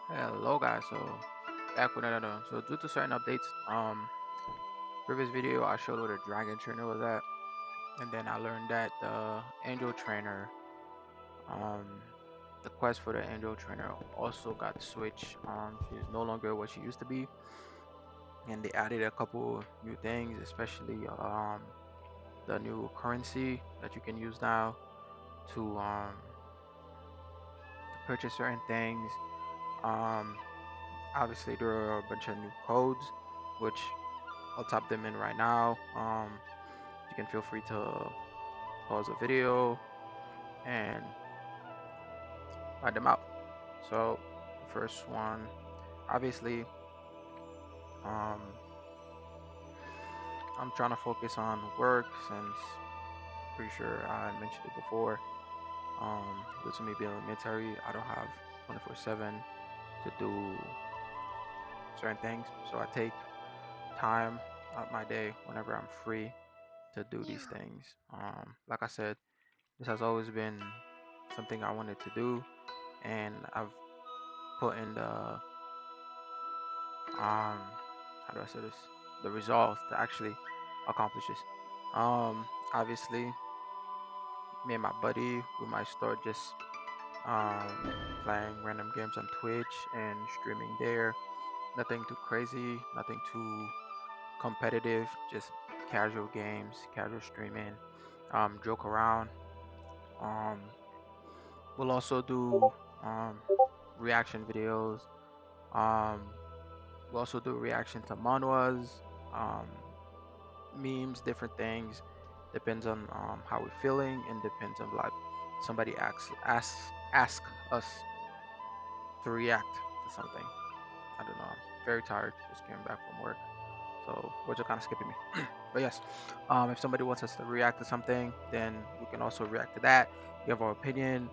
Hello guys, so back with another one. So due to certain updates, previous video I showed where the dragon trainer was at, and then I learned that the angel trainer, um, the quest for the angel trainer also got switched. She's no longer what she used to be, and they added a couple new things, especially the new currency that you can use now to purchase certain things. Um, Obviously there are a bunch of new codes, which I'll type them in right now. You can feel free to pause the video and write them out. So the first one, obviously, um, I'm trying to focus on work since pretty sure I mentioned it before. Due to me being in the military, I don't have 24/7 to do certain things. So I take time out my day whenever I'm free to do these things. Like I said, this has always been something I wanted to do, and I've put in the how do I say this? The resolve to actually accomplish this. Obviously, me and my buddy, we might start just playing random games on Twitch and streaming there. Nothing too crazy, nothing too competitive, just casual games, casual streaming, joke around. Um, we'll also do um reaction videos. Um, we'll also do reaction to manhwas, um, memes, different things. Depends on how we're feeling, and depends on like somebody ask us to react to something. I don't know. I'm very tired. Just came back from work, so words are kind of skipping me. But yes, if somebody wants us to react to something, then we can also react to that. Give our opinion.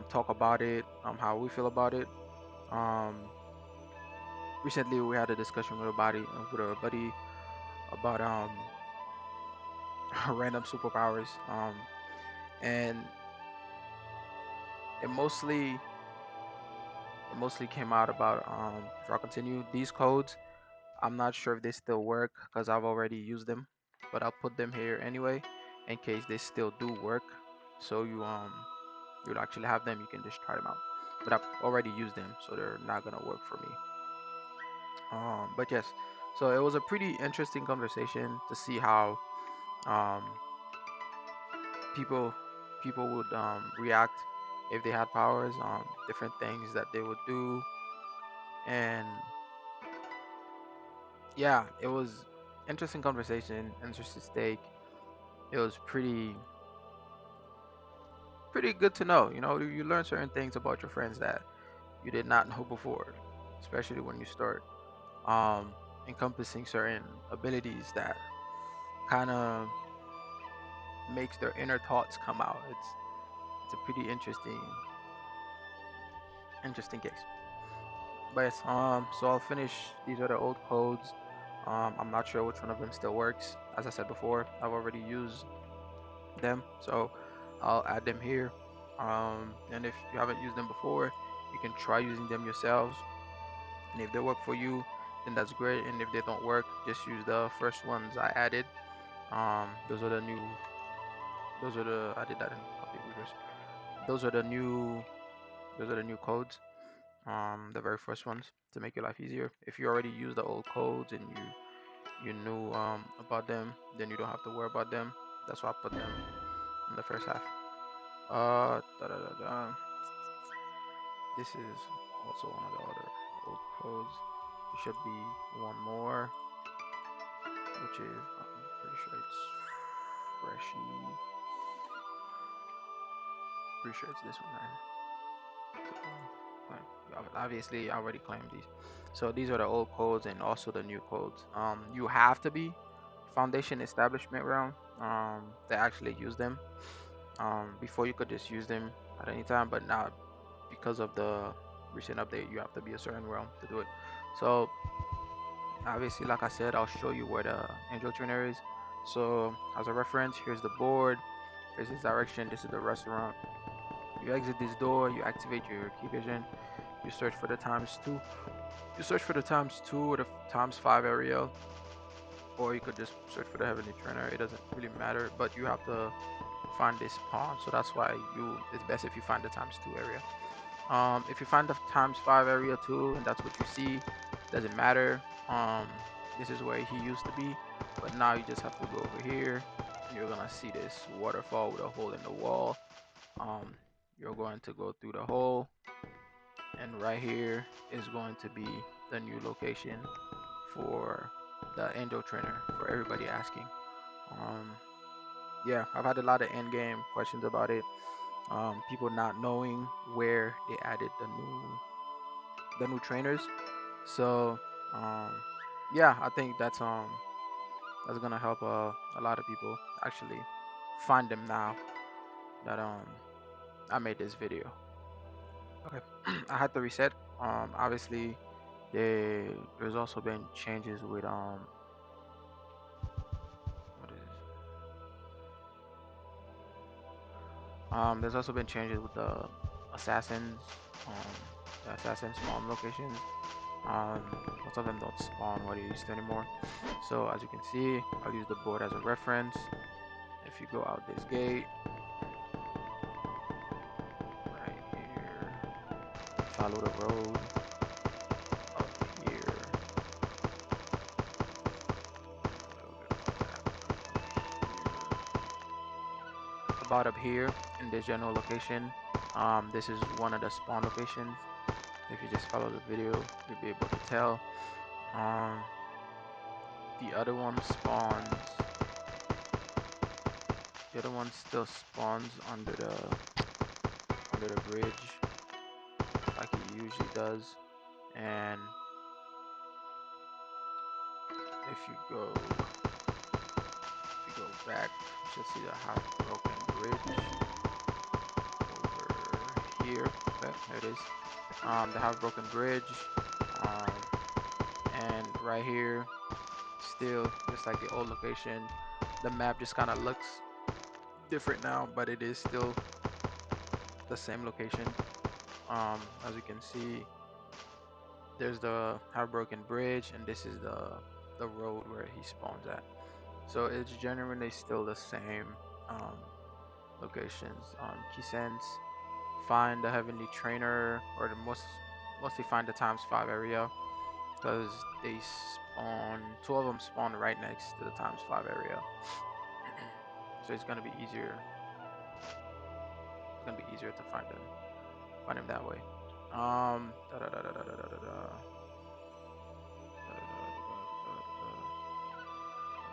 Talk about it. How we feel about it. Um, Recently we had a discussion with our buddy about random superpowers. And it mostly it mostly came out about before I continue, these codes. I'm not sure if they still work because I've already used them, but I'll put them here anyway in case they still do work. So you'll actually have them. You can just try them out. But I've already used them, so they're not gonna work for me. But yes, so it was a pretty interesting conversation to see how um people people would react if they had powers, different things that they would do. And yeah, it was interesting conversation, interesting stake. It was pretty good to know. You learn certain things about your friends that you did not know before, especially when you start um encompassing certain abilities that kind of makes their inner thoughts come out. It's a pretty interesting case. But yes, so I'll finish. These are the old codes. I'm not sure which one of them still works. As I said before, I've already used them, so I'll add them here. And if you haven't used them before, you can try using them yourselves. And if they work for you, then that's great. And if they don't work, just use the first ones I added. Those are the new. Those are the. I did that in copy reverse. Those are the new. Those are the new codes. The very first ones to make your life easier. If you already use the old codes and you knew about them, then you don't have to worry about them. That's why I put them in the first half. Da, da, da, da. This is also one of the other old codes. There should be one more, which is I'm pretty sure it's freshy. Pretty sure it's this one right here. So claim. Obviously I already claimed these. So these are the old codes and also the new codes. You have to be foundation establishment realm to actually use them. Before you could just use them at any time, but now because of the recent update, you have to be a certain realm to do it. So obviously, like I said, I'll show you where the angel trainer is. So as a reference, here's the board. Faces direction. This is the restaurant. You exit this door. You activate your key vision. you search for the times two. You search for the times two or the times five area, or you could just search for the heavenly trainer. It doesn't really matter, but you have to find this pawn. So that's why it's best if you find the times two area. If you find the times five area too, and that's what you see, doesn't matter. This is where he used to be, but now you just have to go over here, and you're gonna see this waterfall with a hole in the wall. You're going to go through the hole, and right here is going to be the new location for the angel trainer for everybody asking. Um, yeah, I've had a lot of end game questions about it. People not knowing where they added the new trainers. So um, yeah, I think that's gonna help a lot of people actually find them now that I made this video. Okay, I had to reset. Obviously, there's also been changes with what is this? There's also been changes with assassins, um, the assassin spawn locations. Um, Most of them don't spawn where they used to anymore. So as you can see, I'll use the board as a reference. If you go out this gate right here, follow the road up here. A little bit more back up here. About up here in this general location. This is one of the spawn locations. If you just follow the video, you'll be able to tell. Um, the other one spawns. The other one still spawns under the bridge, like it usually does. And if you go back, you should see the half broken bridge over here. Okay, there it is. The half broken bridge. Um, and right here, still just like the old location. The map just kind of looks different now, but it is still the same location. As you can see, there's the half broken bridge, and this is the road where he spawns at. So it's generally still the same um, locations. Key sense, find the heavenly trainer, or mostly find the times five area, because they spawn. Two of them spawn right next to the times five area. So it's gonna be easier. It's gonna be easier to find him that way. Da da da da da da da da. Da, da, da, da, da, da,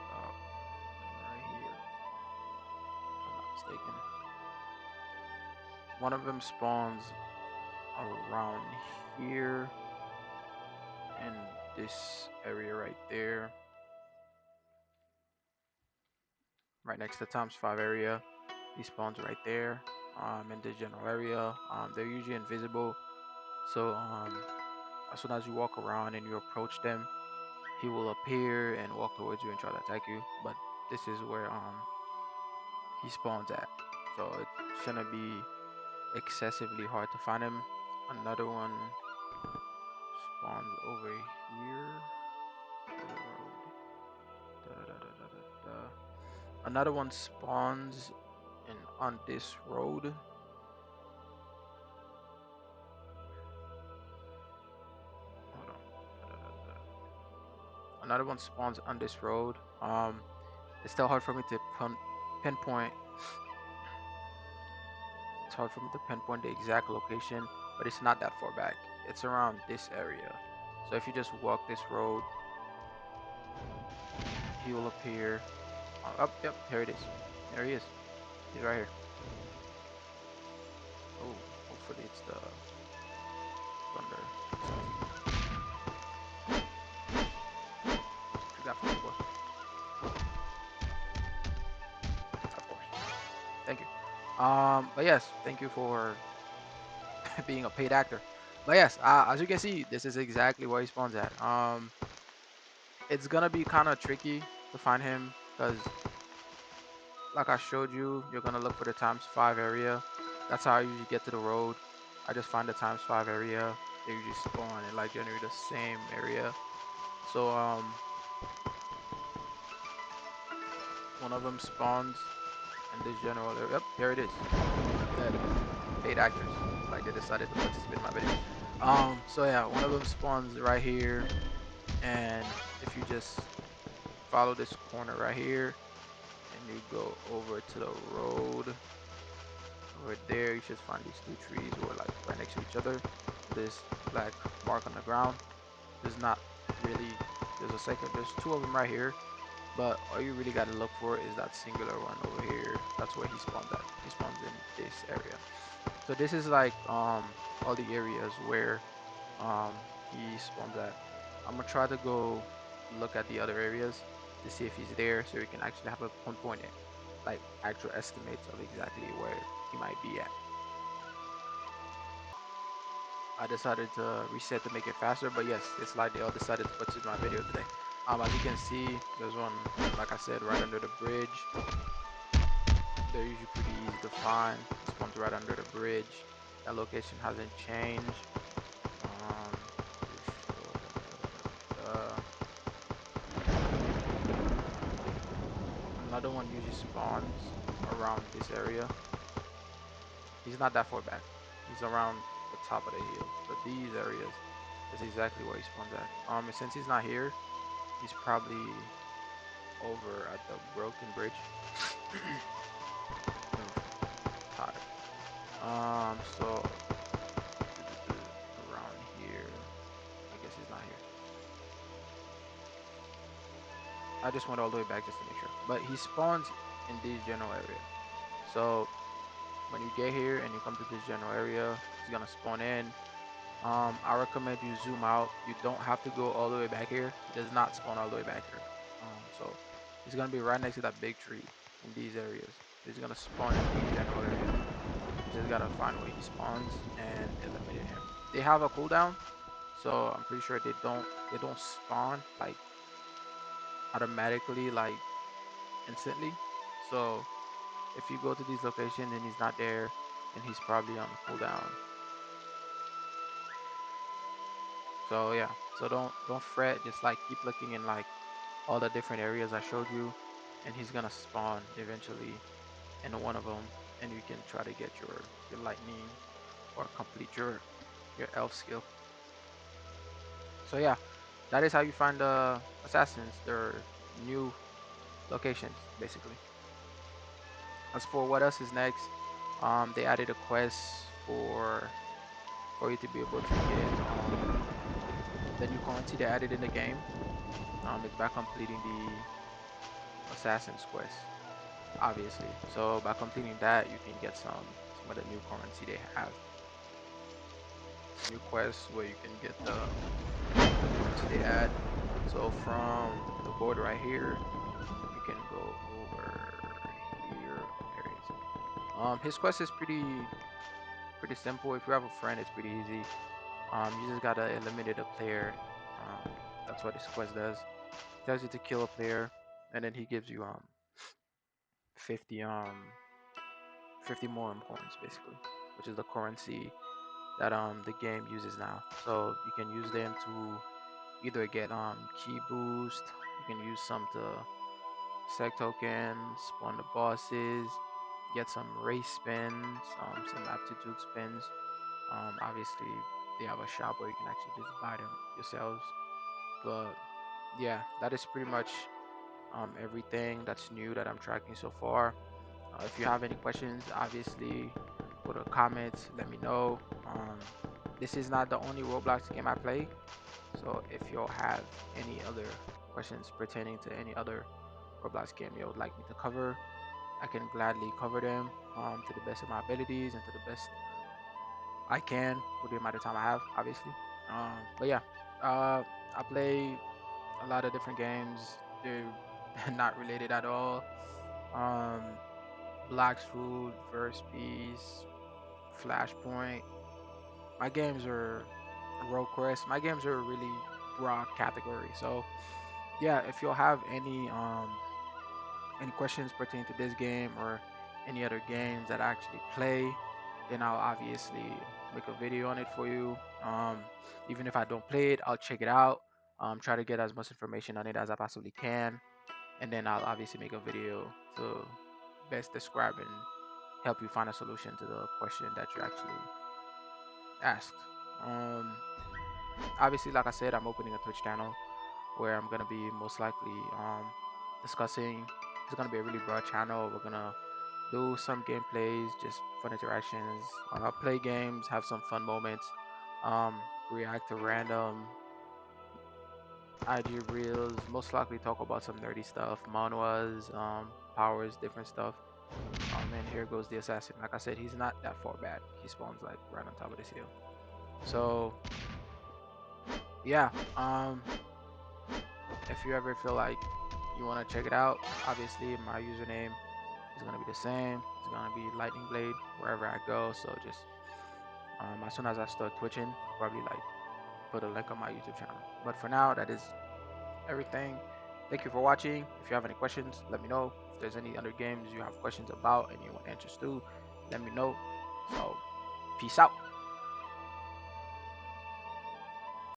about right here, if I'm not mistaken. One of them spawns around here in this area right there, right next to times five area. He spawns right there, in this general area. They're usually invisible, so as soon as you walk around and you approach them, he will appear and walk towards you and try to attack you. But this is where he spawns at, so it shouldn't be excessively hard to find him. Another one spawns over here. There's a road. Da, da, da, da, da, da. Another one spawns on this road. Hold on. Da, da, da, da. Another one spawns on this road. It's still hard for me to pinpoint. It's hard for me to pinpoint the exact location, but it's not that far back. It's around this area. So if you just walk this road, he will appear. Oh, up, yep, here it is. There he is. He's right here. Oh, hopefully it's the thunder. What you got for me, boy? Of course. Thank you. But yes, thank you for being a paid actor. But yes, as you can see, this is exactly where he spawns at. It's gonna be kind of tricky to find him because, like I showed you, you're gonna look for the times five area. That's how I usually get to the road. I just find the times 5 area. They usually spawn and like generally the same area. So one of them spawns in this general area. Yep, there it is. That paid actors. Like they decided to participate in my video. So yeah, one of them spawns right here, and if you just follow this corner right here and you go over to the road over there, you should find these two trees who are like right next to each other with this black mark on the ground. There's not really, there's two of them right here, but all you really got to look for is that singular one over here. That's where he spawns at. He spawns in this area. So this is like all the areas where he spawns at. I'm gonna try to go look at the other areas to see if he's there, so we can actually have a pinpoint it, like actual estimates of exactly where he might be at. I decided to reset to make it faster, but yes, it's like they all decided to put in my video today. As you can see, there's one, like I said, right under the bridge. They're usually pretty easy to find. He spawns right under the bridge. That location hasn't changed. Pretty sure. Another one usually spawns around this area. He's not that far back. He's around the top of the hill. So these areas is exactly where he spawns at. And since he's not here, he's probably over at the broken bridge. Oof, tired. So around here, I guess he's not here. I just went all the way back just to make sure. But he spawns in this general area. So when you get here and you come to this general area, he's gonna spawn in. I recommend you zoom out. You don't have to go all the way back here. He does not spawn all the way back here. So he's gonna be right next to that big tree in these areas. So he's gonna spawn in these general areas. You just gotta find where he spawns and eliminate him. They have a cooldown, so I'm pretty sure they don't spawn like automatically like instantly. So if you go to these locations and he's not there, then he's probably on the cooldown. So yeah, so don't fret. Just like keep looking in like all the different areas I showed you, and he's gonna spawn eventually in one of them, and you can try to get your lightning or complete your elf skill. So yeah, that is how you find the assassins. Their new locations basically. As for what else is next, they added a quest for you to be able to get the new currency they added in the game. It's by completing the Assassin's Quest, obviously. So by completing that, you can get some of the new currency they have. New quests where you can get the currency they add. So from the board right here, you can go over here. Where is it? His quest is pretty simple. If you have a friend, it's pretty easy. You just gotta eliminate a player. That's what this quest does. Tells you to kill a player, and then he gives you 50 50 more coins basically, which is the currency that the game uses now. So you can use them to either get key boost, you can use some to sec tokens, spawn the bosses, get some race spins, some aptitude spins. Obviously they have a shop where you can actually just buy them yourselves. But yeah, that is pretty much everything that's new that I'm tracking so far. If you have any questions, obviously put a comment, let me know. This is not the only Roblox game I play, so if you'll have any other questions pertaining to any other Roblox game you would like me to cover, I can gladly cover them to the best of my abilities and to the best I can with the amount of time I have, obviously. But yeah, uh, I play a lot of different games. They're not related at all. Um, Black's Food, First Piece, Flashpoint. My games are Road Quest. My games are really broad category. So yeah, if you'll have any questions pertaining to this game or any other games that I actually play, then I'll obviously make a video on it for you. Even if I don't play it, I'll check it out. Try to get as much information on it as I possibly can, and then I'll obviously make a video to best describe and help you find a solution to the question that you actually asked. Um, Obviously, like I said, I'm opening a Twitch channel where I'm gonna be most likely discussing. It's gonna be a really broad channel. We're gonna do some gameplays, just fun interactions, play games, have some fun moments, react to random IG reels, most likely talk about some nerdy stuff, manhwas, powers, different stuff. And here goes the assassin. Like I said, he's not that far back. He spawns like right on top of this hill. So yeah, if you ever feel like you want to check it out, obviously my username is gonna be the same. It's gonna be Lightning Blade wherever I go. So just as soon as I start twitching, I'll probably like put a link on my YouTube channel. But for now, that is everything. Thank you for watching. If you have any questions, let me know. If there's any other games you have questions about and you want answers to, let me know. So peace out.